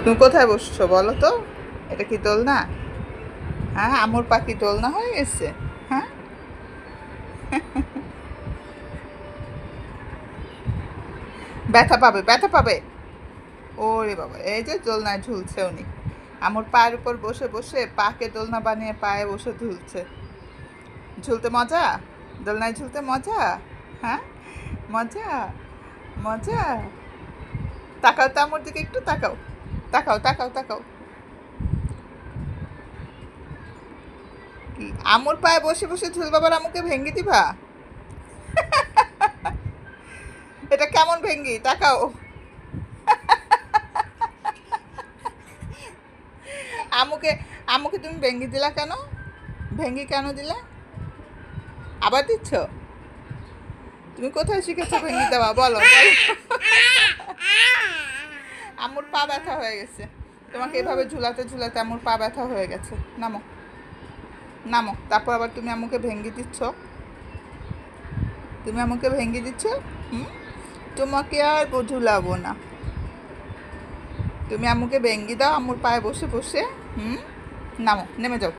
তুমি কোথায় বসছো বলো তো? এটা কি দোলনা? হ্যাঁ, আমুর পাখি দোলনা হয়ে গেছে। হ্যাঁ, ব্যথা পাবে, ব্যথা পাবে। ওরে বাবা, এই যে দোলনায় ঝুলছে উনি। আমুর পায়ের উপর বসে বসে পাকে দোলনা বানিয়ে পায়ে বসে ঝুলছে। ঝুলতে মজা? দোলনায় ঝুলতে মজা? হ্যাঁ, মজা, মজা। তাকাও তো আমুর দিকে, একটু তাকাও, তাকাও, তাকাও, তাকাও। কি আমুর পায়ে বসে বসে ঝুলবা, আবার আমুকে ভেঙে দিবা? এটা কেমন ভেঙ্গি? তাকাও। আমুকে, আমুকে তুমি ভেঙ্গি দিলা কেন? ভেঙ্গি কেন দিলা? আবার দিচ্ছ? তুমি কোথায় শিখেছো ভেঙ্গি দেওয়া, বলো বলো। আমুর পা ব্যথা হয়ে গেছে। তোমাকে এভাবে ঝুলাতে ঝুলাতে আমুর পা ব্যথা হয়ে গেছে। নামো, নামো। তারপর আবার তুমি আমুকে ভেঙ্গি দিচ্ছ। তুমি আমাকে ভেঙ্গি দিচ্ছ। হুম, তোমাকে আর ঝুলাবো না। তুমি আমুকে ভেঙ্গি দাও আমুর পায়ে বসে বসে। হুম, নামো, নেমে যাও।